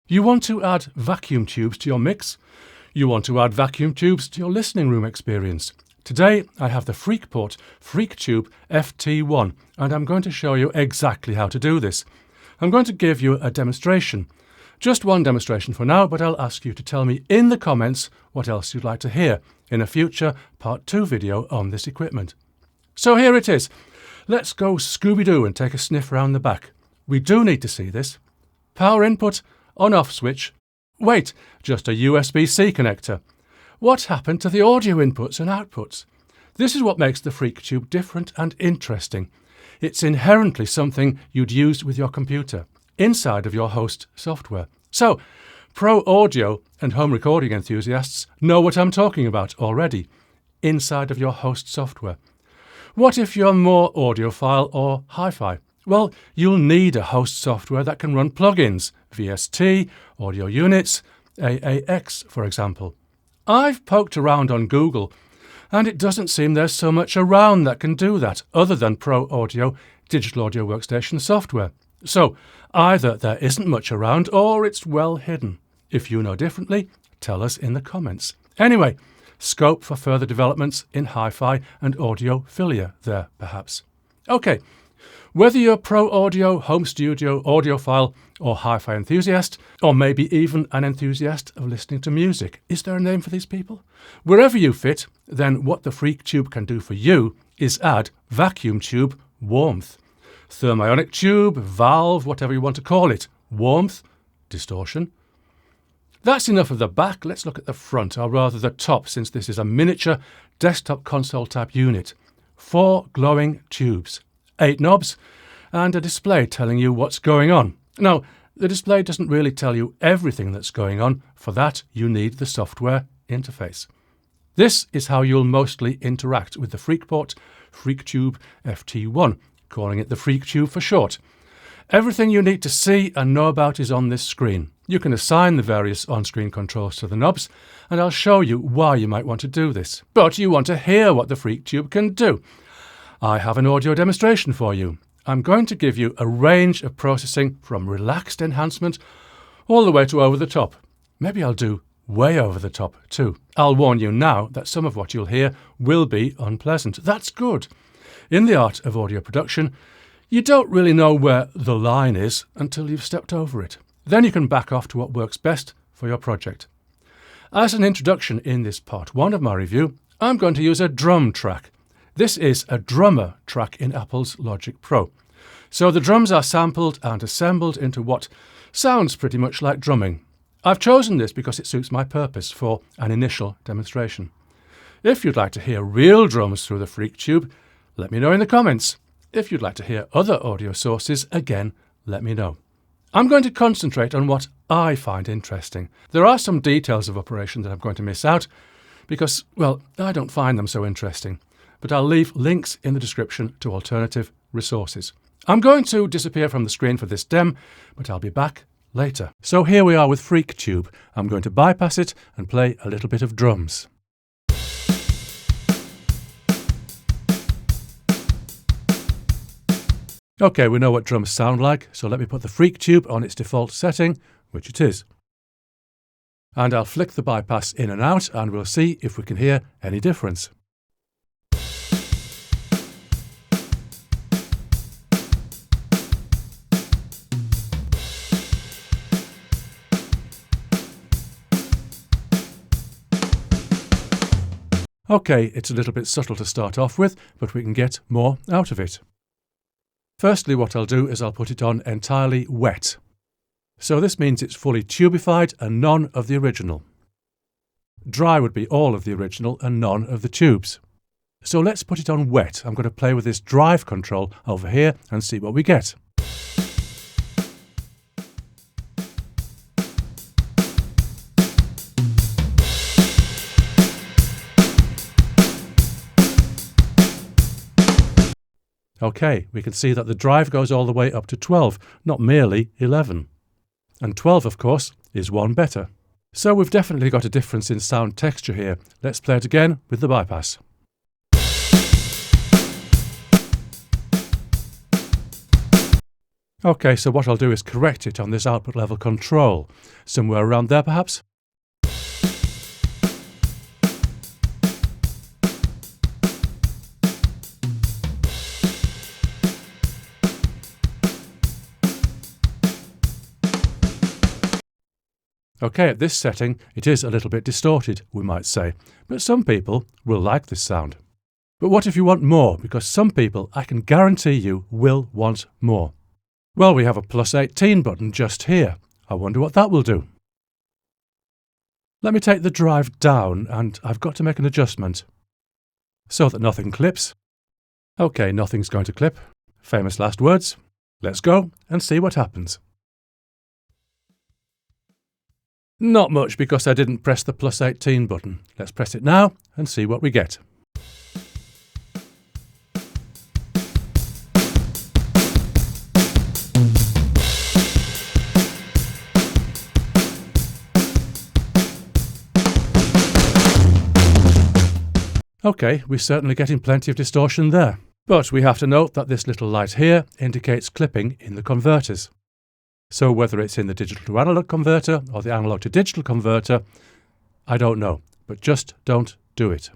You want to add vacuum tubes to your mix. You want to add vacuum tubes to your listening room experience. Today I have the Freqtube FT-1 and I'm going to show you exactly how to do this. I'm going to give you a demonstration. Just one demonstration for now, but I'll ask you to tell me in the comments what else you'd like to hear in a future Part 2 video on this equipment. So here it is. Let's go Scooby-Doo and take a sniff around the back. We do need to see this. Power input, on-off switch. Wait, just a USB-C connector. What happened to the audio inputs and outputs? This is what makes the Freqtube different and interesting. It's inherently something you'd use with your computer, inside of your host software. So, pro audio and home recording enthusiasts know what I'm talking about already, inside of your host software. What if you're more audiophile or hi-fi? Well, you'll need a host software that can run plugins, VST, audio units, AAX, for example. I've poked around on Google, and it doesn't seem there's so much around that can do that, other than Pro Audio digital audio workstation software. So, either there isn't much around, or it's well hidden. If you know differently, tell us in the comments. Anyway, scope for further developments in hi-fi and audiophilia there, perhaps. Okay. Whether you're pro audio, home studio, audiophile, or hi-fi enthusiast, or maybe even an enthusiast of listening to music, is there a name for these people? Wherever you fit, then what the Freqtube can do for you is add vacuum tube warmth. Thermionic tube, valve, whatever you want to call it. Warmth, distortion. That's enough of the back. Let's look at the front, or rather the top, since this is a miniature desktop console type unit. 4 glowing tubes. 8 knobs, and a display telling you what's going on. Now, the display doesn't really tell you everything that's going on. For that, you need the software interface. This is how you'll mostly interact with the Freqtube FT-1, calling it the Freqtube for short. Everything you need to see and know about is on this screen. You can assign the various on-screen controls to the knobs, and I'll show you why you might want to do this. But you want to hear what the Freqtube can do. I have an audio demonstration for you. I'm going to give you a range of processing from relaxed enhancement all the way to over the top. Maybe I'll do way over the top too. I'll warn you now that some of what you'll hear will be unpleasant. That's good. In the art of audio production, you don't really know where the line is until you've stepped over it. Then you can back off to what works best for your project. As an introduction in this part 1 of my review, I'm going to use a drum track. This is a drummer track in Apple's Logic Pro. So the drums are sampled and assembled into what sounds pretty much like drumming. I've chosen this because it suits my purpose for an initial demonstration. If you'd like to hear real drums through the Freqtube, let me know in the comments. If you'd like to hear other audio sources, again, let me know. I'm going to concentrate on what I find interesting. There are some details of operation that I'm going to miss out because, well, I don't find them so interesting. But I'll leave links in the description to alternative resources. I'm going to disappear from the screen for this dem, but I'll be back later. So here we are with Freqtube. I'm going to bypass it and play a little bit of drums. Okay, we know what drums sound like, so let me put the Freqtube on its default setting, which it is. And I'll flick the bypass in and out, and we'll see if we can hear any difference. Okay, it's a little bit subtle to start off with, but we can get more out of it. Firstly, what I'll do is I'll put it on entirely wet. So this means it's fully tubified and none of the original. Dry would be all of the original and none of the tubes. So let's put it on wet. I'm going to play with this drive control over here and see what we get. Okay, we can see that the drive goes all the way up to 12, not merely 11. And 12, of course, is one better. So we've definitely got a difference in sound texture here. Let's play it again with the bypass. Okay, so what I'll do is correct it on this output level control. Somewhere around there perhaps? Okay, at this setting, it is a little bit distorted, we might say, but some people will like this sound. But what if you want more? Because some people, I can guarantee you, will want more. Well, we have a +18 button just here. I wonder what that will do. Let me take the drive down, and I've got to make an adjustment so that nothing clips. Okay, nothing's going to clip. Famous last words. Let's go and see what happens. Not much because I didn't press the +18 button. Let's press it now and see what we get. Okay, we're certainly getting plenty of distortion there. But we have to note that this little light here indicates clipping in the converters. So whether it's in the digital to analog converter or the analog to digital converter, I don't know. But just don't do it.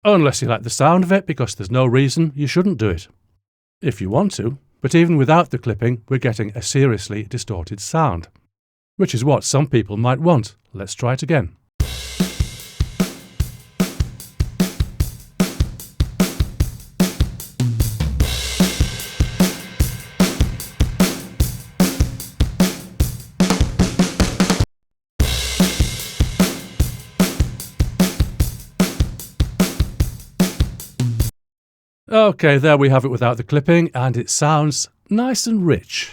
Unless you like the sound of it, because there's no reason you shouldn't do it. If you want to. But even without the clipping, we're getting a seriously distorted sound. Which is what some people might want. Let's try it again. Okay, there we have it without the clipping, and it sounds nice and rich.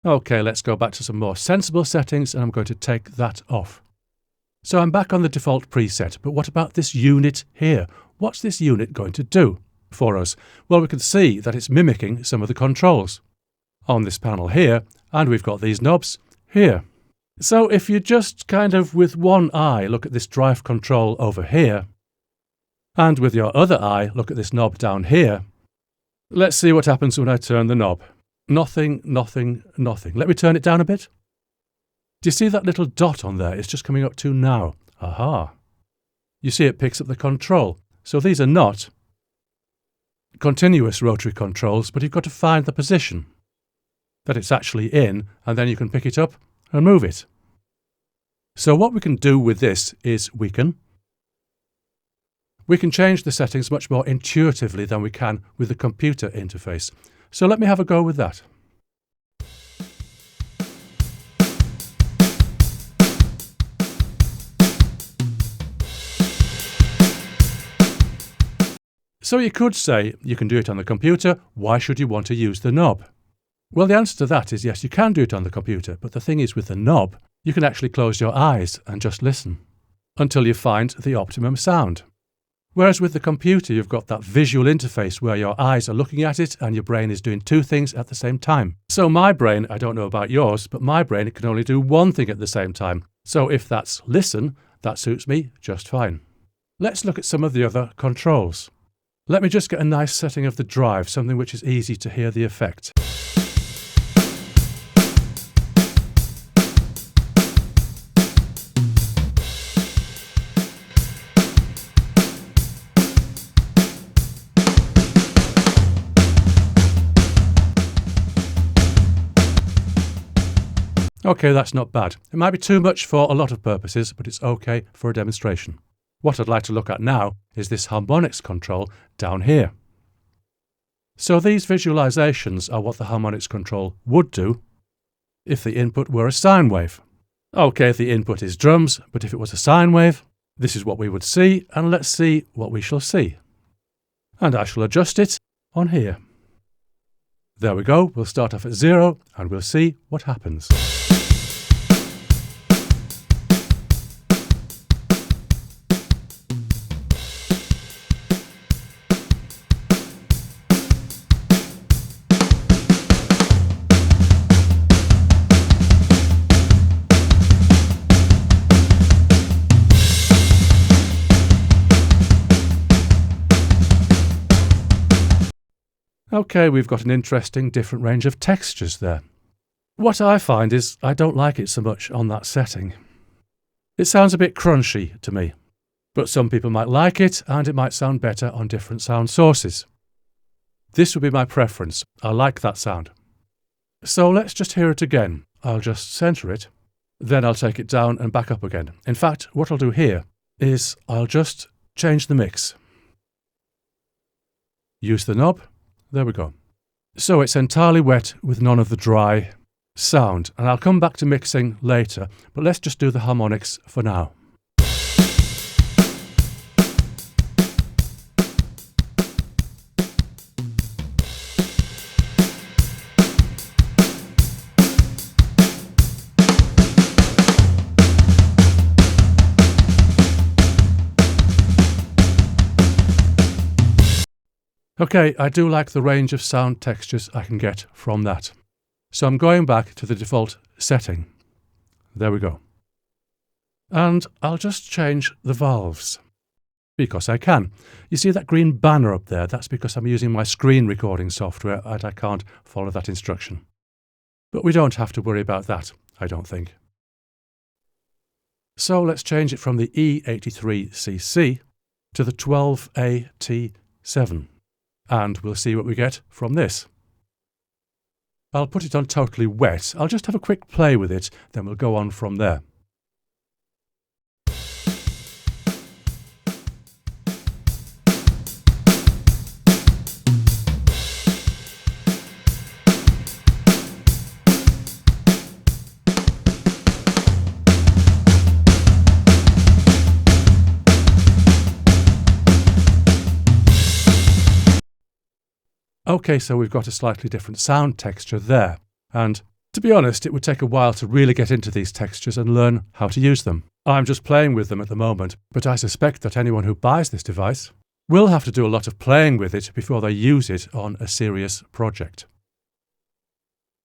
Okay, let's go back to some more sensible settings, and I'm going to take that off. So I'm back on the default preset, but what about this unit here? What's this unit going to do for us? Well, we can see that it's mimicking some of the controls on this panel here, and we've got these knobs here. So if you just kind of with one eye look at this drive control over here, and with your other eye look at this knob down here, let's see what happens when I turn the knob. Nothing, nothing, nothing. Let me turn it down a bit. Do you see that little dot on there? It's just coming up to now. Aha. You see it picks up the control. So these are not continuous rotary controls, but you've got to find the position that it's actually in, and then you can pick it up and move it. So what we can do with this is we can change the settings much more intuitively than we can with the computer interface. So let me have a go with that. So you could say you can do it on the computer. Why should you want to use the knob? Well, the answer to that is yes, you can do it on the computer, but the thing is with the knob, you can actually close your eyes and just listen until you find the optimum sound. Whereas with the computer, you've got that visual interface where your eyes are looking at it and your brain is doing two things at the same time. So my brain, I don't know about yours, but my brain can only do one thing at the same time. So if that's listen, that suits me just fine. Let's look at some of the other controls. Let me just get a nice setting of the drive, something which is easy to hear the effect. Okay, that's not bad. It might be too much for a lot of purposes, but it's okay for a demonstration. What I'd like to look at now is this harmonics control down here. So these visualizations are what the harmonics control would do if the input were a sine wave. Okay, if the input is drums, but if it was a sine wave, this is what we would see, and let's see what we shall see. And I shall adjust it on here. There we go, we'll start off at 0, and we'll see what happens. Okay, we've got an interesting different range of textures there. What I find is I don't like it so much on that setting. It sounds a bit crunchy to me, but some people might like it and it might sound better on different sound sources. This would be my preference. I like that sound. So let's just hear it again. I'll just center it, then I'll take it down and back up again. In fact, what I'll do here is I'll just change the mix. Use the knob. There we go. So it's entirely wet with none of the dry sound, and I'll come back to mixing later, but let's just do the harmonics for now. Okay, I do like the range of sound textures I can get from that. So I'm going back to the default setting. There we go. And I'll just change the valves, because I can. You see that green banner up there? That's because I'm using my screen recording software and I can't follow that instruction. But we don't have to worry about that, I don't think. So let's change it from the E83cc to the 12AT7. And we'll see what we get from this. I'll put it on totally wet. I'll just have a quick play with it, then we'll go on from there. Okay, so we've got a slightly different sound texture there, and to be honest, it would take a while to really get into these textures and learn how to use them. I'm just playing with them at the moment, but I suspect that anyone who buys this device will have to do a lot of playing with it before they use it on a serious project.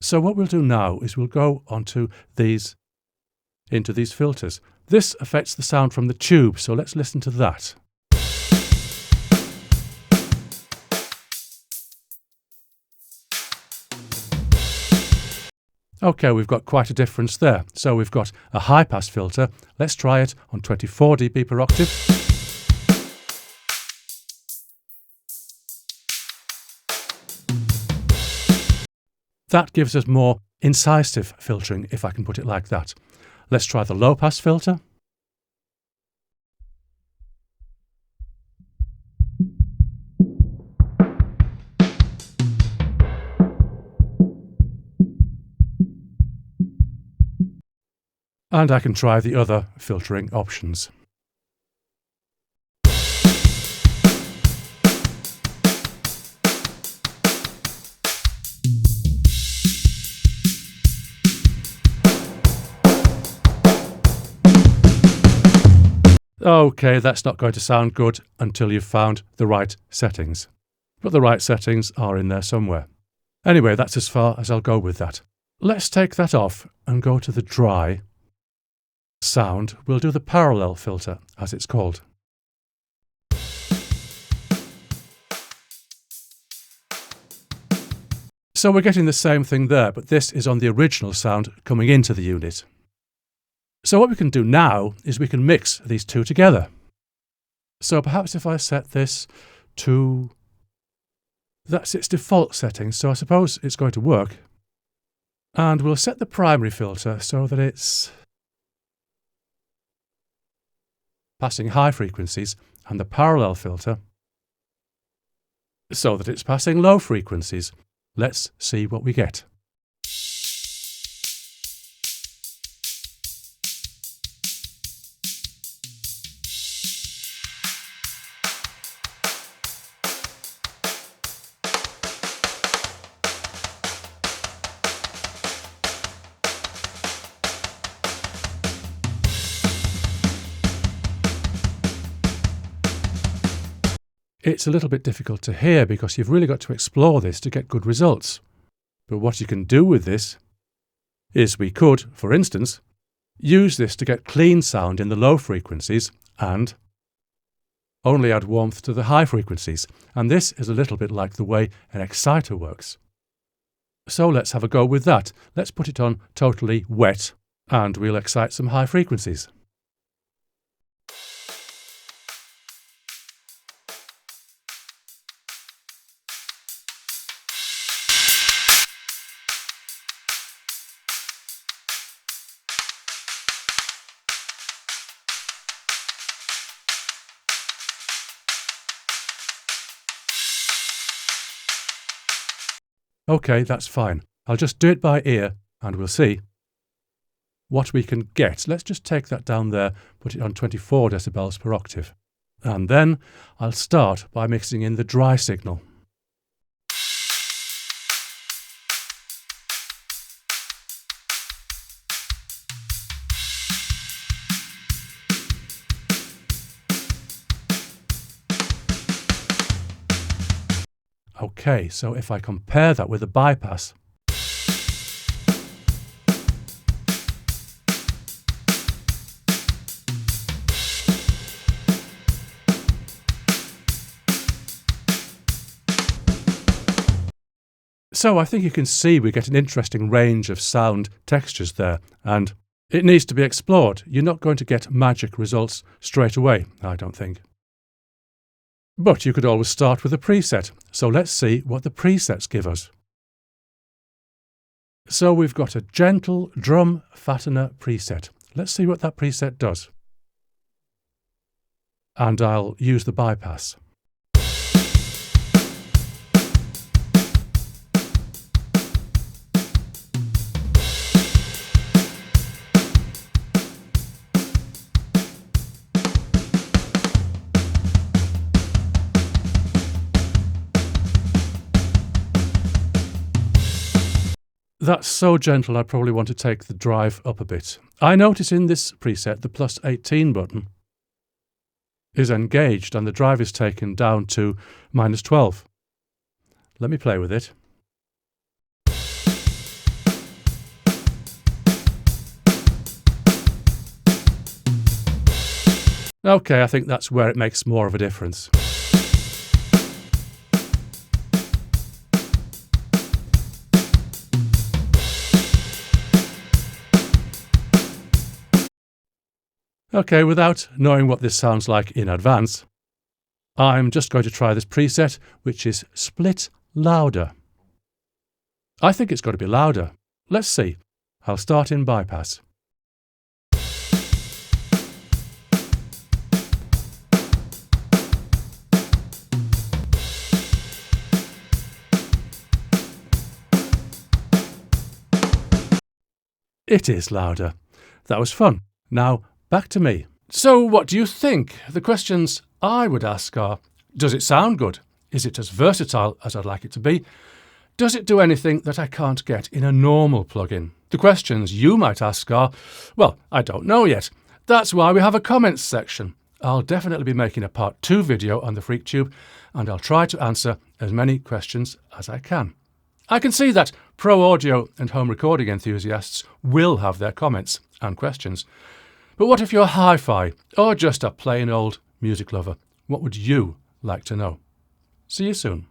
So what we'll do now is we'll go into these filters. This affects the sound from the tube, so let's listen to that. Okay, we've got quite a difference there. So we've got a high-pass filter. Let's try it on 24 dB per octave. That gives us more incisive filtering, if I can put it like that. Let's try the low-pass filter. And I can try the other filtering options. Okay, that's not going to sound good until you've found the right settings. But the right settings are in there somewhere. Anyway, that's as far as I'll go with that. Let's take that off and go to the dry sound. We'll do the parallel filter, as it's called. So we're getting the same thing there, but this is on the original sound coming into the unit. So what we can do now is we can mix these two together. So perhaps if I set this to... that's its default setting, so I suppose it's going to work. And we'll set the primary filter so that it's passing high frequencies, and the parallel filter so that it's passing low frequencies. Let's see what we get. It's a little bit difficult to hear because you've really got to explore this to get good results. But what you can do with this is we could, for instance, use this to get clean sound in the low frequencies and only add warmth to the high frequencies, and this is a little bit like the way an exciter works. So let's have a go with that. Let's put it on totally wet, and we'll excite some high frequencies. OK, that's fine. I'll just do it by ear and we'll see what we can get. Let's just take that down there, put it on 24 decibels per octave. And then I'll start by mixing in the dry signal. OK, so if I compare that with the bypass, so I think you can see we get an interesting range of sound textures there, and it needs to be explored. You're not going to get magic results straight away, I don't think. But you could always start with a preset, so let's see what the presets give us. So we've got a gentle drum fattener preset. Let's see what that preset does. And I'll use the bypass. That's so gentle I'd probably want to take the drive up a bit. I notice in this preset the plus 18 button is engaged and the drive is taken down to minus 12. Let me play with it. OK, I think that's where it makes more of a difference. OK, without knowing what this sounds like in advance, I'm just going to try this preset, which is split louder. I think it's got to be louder. Let's see. I'll start in bypass. It is louder. That was fun. Now, back to me. So what do you think? The questions I would ask are, does it sound good? Is it as versatile as I'd like it to be? Does it do anything that I can't get in a normal plugin? The questions you might ask are, well, I don't know yet. That's why we have a comments section. I'll definitely be making a part 2 video on the Freqtube, and I'll try to answer as many questions as I can. I can see that pro audio and home recording enthusiasts will have their comments and questions. But what if you're hi-fi or just a plain old music lover? What would you like to know? See you soon.